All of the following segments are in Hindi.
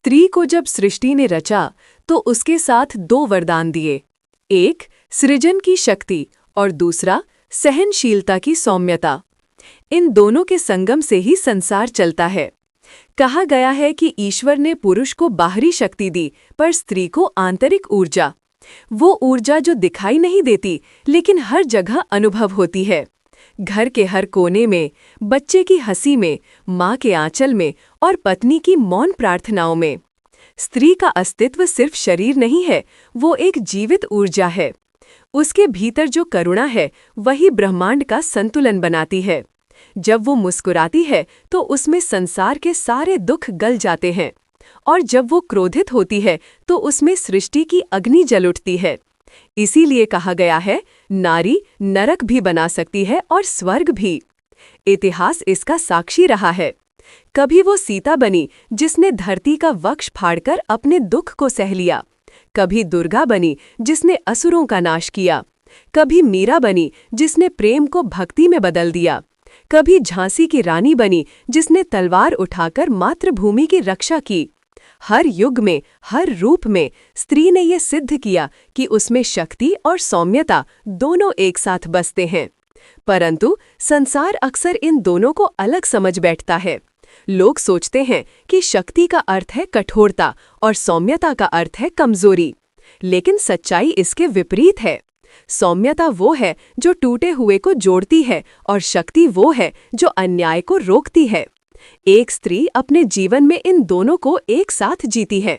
स्त्री को जब सृष्टि ने रचा तो उसके साथ दो वरदान दिए, एक सृजन की शक्ति और दूसरा सहनशीलता की सौम्यता। इन दोनों के संगम से ही संसार चलता है। कहा गया है कि ईश्वर ने पुरुष को बाहरी शक्ति दी पर स्त्री को आंतरिक ऊर्जा, वो ऊर्जा जो दिखाई नहीं देती लेकिन हर जगह अनुभव होती है। घर के हर कोने में, बच्चे की हंसी में, माँ के आंचल में और पत्नी की मौन प्रार्थनाओं में। स्त्री का अस्तित्व सिर्फ शरीर नहीं है, वो एक जीवित ऊर्जा है। उसके भीतर जो करुणा है वही ब्रह्मांड का संतुलन बनाती है। जब वो मुस्कुराती है तो उसमें संसार के सारे दुख गल जाते हैं, और जब वो क्रोधित होती है तो उसमें सृष्टि की अग्नि जल उठती है। इसीलिए कहा गया है, नारी नरक भी बना सकती है और स्वर्ग भी। इतिहास इसका साक्षी रहा है। कभी वो सीता बनी जिसने धरती का वक्ष फाड़कर अपने दुख को सह लिया, कभी दुर्गा बनी जिसने असुरों का नाश किया, कभी मीरा बनी जिसने प्रेम को भक्ति में बदल दिया, कभी झांसी की रानी बनी जिसने तलवार उठाकर मातृभूमि की रक्षा की। हर युग में, हर रूप में स्त्री ने ये सिद्ध किया कि उसमें शक्ति और सौम्यता दोनों एक साथ बसते हैं। परंतु संसार अक्सर इन दोनों को अलग समझ बैठता है। लोग सोचते हैं कि शक्ति का अर्थ है कठोरता और सौम्यता का अर्थ है कमजोरी, लेकिन सच्चाई इसके विपरीत है। सौम्यता वो है जो टूटे हुए को जोड़ती है और शक्ति वो है जो अन्याय को रोकती है। एक स्त्री अपने जीवन में इन दोनों को एक साथ जीती है।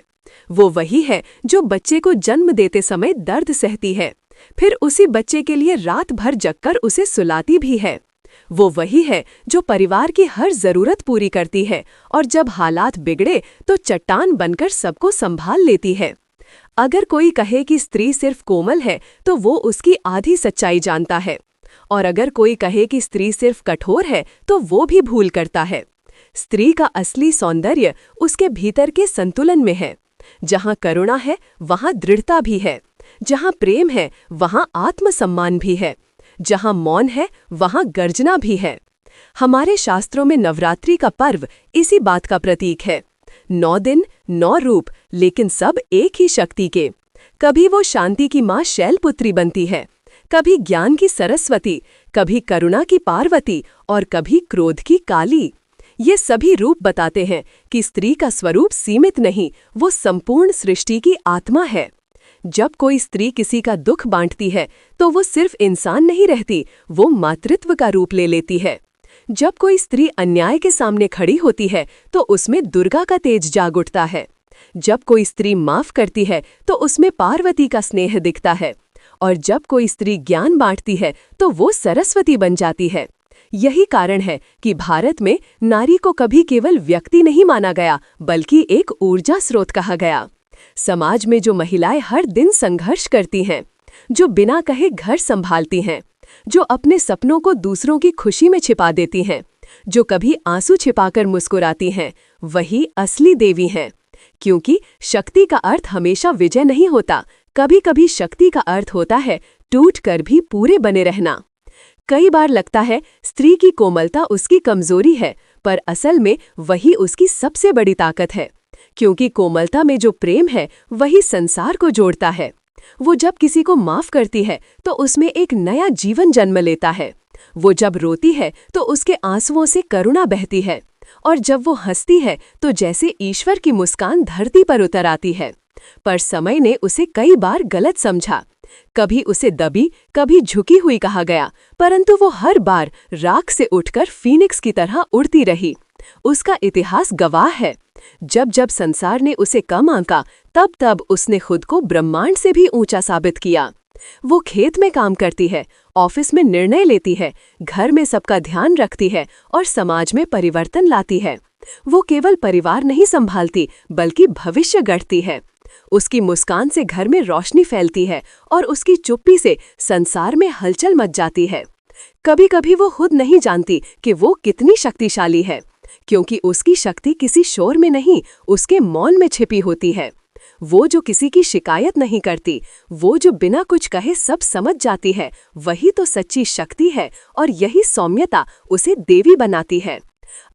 वो वही है जो बच्चे को जन्म देते समय दर्द सहती है, फिर उसी बच्चे के लिए रात भर जगकर उसे सुलाती भी है। वो वही है जो परिवार की हर जरूरत पूरी करती है और जब हालात बिगड़े तो चट्टान बनकर सबको संभाल लेती है। अगर कोई कहे कि स्त्री सिर्फ कोमल है तो वो उसकी आधी सच्चाई जानता है, और अगर कोई कहे कि स्त्री सिर्फ कठोर है तो वो भी भूल करता है। स्त्री का असली सौंदर्य उसके भीतर के संतुलन में है। जहाँ करुणा है वहाँ दृढ़ता भी है, जहाँ प्रेम है वहाँ आत्मसम्मान भी है, जहाँ मौन है वहाँ गर्जना भी है। हमारे शास्त्रों में नवरात्रि का पर्व इसी बात का प्रतीक है। 9 दिन 9 रूप, लेकिन सब एक ही शक्ति के। कभी वो शांति की माँ शैलपुत्री बनती है, कभी ज्ञान की सरस्वती, कभी करुणा की पार्वती और कभी क्रोध की काली। ये सभी रूप बताते हैं कि स्त्री का स्वरूप सीमित नहीं, वो संपूर्ण सृष्टि की आत्मा है। जब कोई स्त्री किसी का दुख बांटती है तो वो सिर्फ इंसान नहीं रहती, वो मातृत्व का रूप ले लेती है। जब कोई स्त्री अन्याय के सामने खड़ी होती है तो उसमें दुर्गा का तेज जाग उठता है। जब कोई स्त्री माफ करती है तो उसमें पार्वती का स्नेह दिखता है, और जब कोई स्त्री ज्ञान बांटती है तो वो सरस्वती बन जाती है। यही कारण है कि भारत में नारी को कभी केवल व्यक्ति नहीं माना गया, बल्कि एक ऊर्जा स्रोत कहा गया। समाज में जो महिलाएं हर दिन संघर्ष करती हैं, जो बिना कहे घर संभालती हैं, जो अपने सपनों को दूसरों की खुशी में छिपा देती हैं, जो कभी आंसू छिपाकर मुस्कुराती हैं, वही असली देवी हैं। क्योंकि शक्ति का अर्थ हमेशा विजय नहीं होता, कभी कभी शक्ति का अर्थ होता है टूट कर भी पूरे बने रहना। कई बार लगता है स्त्री की कोमलता उसकी कमजोरी है, पर असल में वही उसकी सबसे बड़ी ताकत है। क्योंकि कोमलता में जो प्रेम है वही संसार को जोड़ता है। वो जब किसी को माफ करती है तो उसमें एक नया जीवन जन्म लेता है। वो जब रोती है तो उसके आंसुओं से करुणा बहती है, और जब वो हंसती है तो जैसे ईश्वर की मुस्कान धरती पर उतर आती है। पर समय ने उसे कई बार गलत समझा। कभी उसे दबी, कभी झुकी हुई कहा गया, परंतु वो हर बार राख से उठकर फीनिक्स की तरह उड़ती रही। उसका इतिहास गवाह है। जब जब संसार ने उसे कम आंका, तब तब उसने खुद को ब्रह्मांड से भी ऊंचा साबित किया। वो खेत में काम करती है, ऑफिस में निर्णय लेती है, घर में सबका ध्यान रखती है और समाज में परिवर्तन लाती है। वो केवल परिवार नहीं संभालती, बल्कि भविष्य गढ़ती है। उसकी मुस्कान से घर में रोशनी फैलती है और उसकी चुप्पी से संसार में हलचल मच जाती है। कभी कभी वो खुद नहीं जानती कि वो कितनी शक्तिशाली है, क्योंकि उसकी शक्ति किसी शोर में नहीं, उसके मौन में छिपी होती है। वो जो किसी की शिकायत नहीं करती, वो जो बिना कुछ कहे सब समझ जाती है, वही तो सच्ची शक्ति है, और यही सौम्यता उसे देवी बनाती है।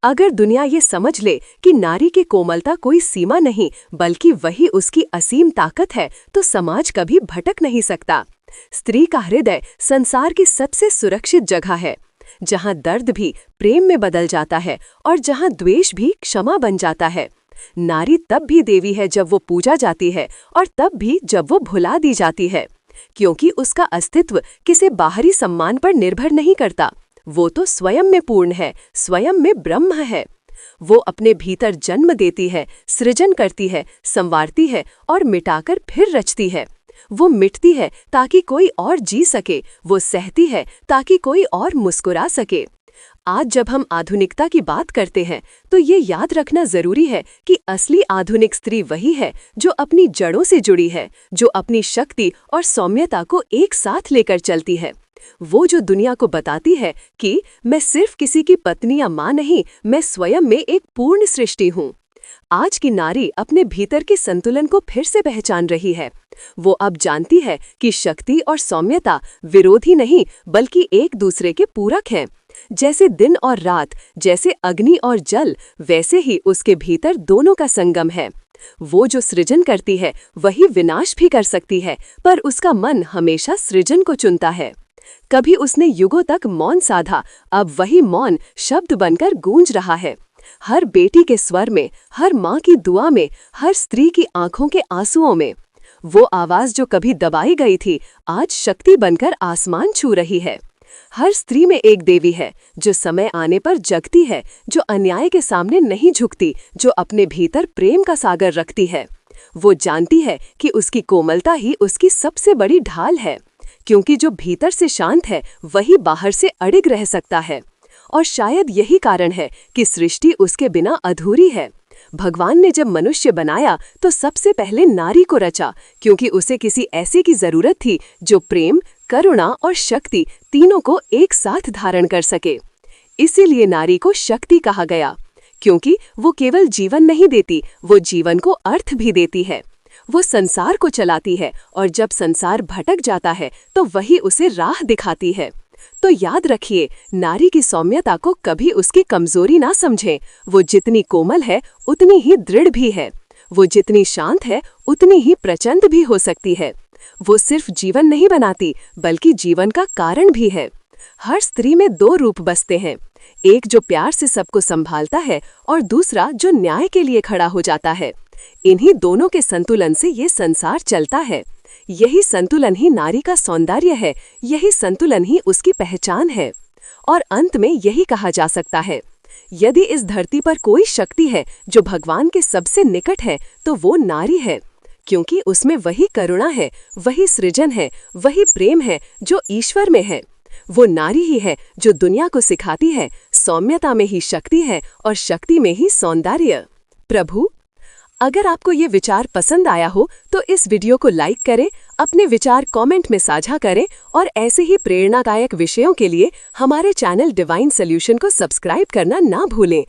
अगर दुनिया ये समझ ले कि नारी की कोमलता कोई सीमा नहीं बल्कि वही उसकी असीम ताकत है, तो समाज कभी भटक नहीं सकता। स्त्री का हृदय संसार की सबसे सुरक्षित जगह है, जहाँ दर्द भी प्रेम में बदल जाता है और जहाँ द्वेष भी क्षमा बन जाता है। नारी तब भी देवी है जब वो पूजा जाती है और तब भी जब वो भुला दी जाती है, क्योंकि उसका अस्तित्व किसी बाहरी सम्मान पर निर्भर नहीं करता। वो तो स्वयं में पूर्ण है, स्वयं में ब्रह्म है। वो अपने भीतर जन्म देती है, सृजन करती है, संवारती है और मिटाकर फिर रचती है। वो मिटती है ताकि कोई और जी सके, वो सहती है ताकि कोई और मुस्कुरा सके। आज जब हम आधुनिकता की बात करते हैं तो ये याद रखना जरूरी है कि असली आधुनिक स्त्री वही है जो अपनी जड़ों से जुड़ी है, जो अपनी शक्ति और सौम्यता को एक साथ लेकर चलती है। वो जो दुनिया को बताती है कि मैं सिर्फ किसी की पत्नी या माँ नहीं, मैं स्वयं में एक पूर्ण सृष्टि हूँ। आज की नारी अपने भीतर के संतुलन को फिर से पहचान रही है। वो अब जानती है कि शक्ति और सौम्यता विरोधी नहीं बल्कि एक दूसरे के पूरक हैं। जैसे दिन और रात, जैसे अग्नि और जल, वैसे ही उसके भीतर दोनों का संगम है। वो जो सृजन करती है वही विनाश भी कर सकती है, पर उसका मन हमेशा सृजन को चुनता है। कभी उसने युगों तक मौन साधा, अब वही मौन शब्द बनकर गूंज रहा है। हर बेटी के स्वर में, हर माँ की दुआ में, हर स्त्री की आंखों के आंसुओं में। वो आवाज जो कभी दबाई गई थी आज शक्ति बनकर आसमान छू रही है। हर स्त्री में एक देवी है जो समय आने पर जगती है, जो अन्याय के सामने नहीं झुकती, जो अपने भीतर प्रेम का सागर रखती है। वो जानती है कि उसकी कोमलता ही उसकी सबसे बड़ी ढाल है, क्योंकि जो भीतर से शांत है वही बाहर से अड़िग रह सकता है। और शायद यही कारण है कि सृष्टि उसके बिना अधूरी है। भगवान ने जब मनुष्य बनाया तो सबसे पहले नारी को रचा, क्योंकि उसे किसी ऐसे की जरूरत थी जो प्रेम, करुणा और शक्ति तीनों को एक साथ धारण कर सके। इसीलिए नारी को शक्ति कहा गया, क्योंकि वो केवल जीवन नहीं देती, वो जीवन को अर्थ भी देती है। वो संसार को चलाती है और जब संसार भटक जाता है तो वही उसे राह दिखाती है। तो याद रखिए, नारी की सौम्यता को कभी उसकी कमजोरी ना समझें। वो जितनी कोमल है उतनी ही दृढ़ भी है। वो जितनी शांत है उतनी ही प्रचंड भी हो सकती है। वो सिर्फ जीवन नहीं बनाती बल्कि जीवन का कारण भी है। हर स्त्री में दो रूप बसते हैं, एक जो प्यार से सबको संभालता है और दूसरा जो न्याय के लिए खड़ा हो जाता है। इन्हीं दोनों के संतुलन से ये संसार चलता है। यही संतुलन ही नारी का सौंदर्य है, यही संतुलन ही उसकी पहचान है। और अंत में यही कहा जा सकता है, यदि इस धरती पर कोई शक्ति है जो भगवान के सबसे निकट है तो वो नारी है, क्योंकि उसमें वही करुणा है, वही सृजन है, वही प्रेम है जो ईश्वर में है। वो नारी ही है जो दुनिया को सिखाती है, सौम्यता में ही शक्ति है और शक्ति में ही सौंदर्य। प्रभु, अगर आपको ये विचार पसंद आया हो तो इस वीडियो को लाइक करें, अपने विचार कमेंट में साझा करें और ऐसे ही प्रेरणादायक विषयों के लिए हमारे चैनल डिवाइन सॉल्यूशन को सब्सक्राइब करना ना भूलें।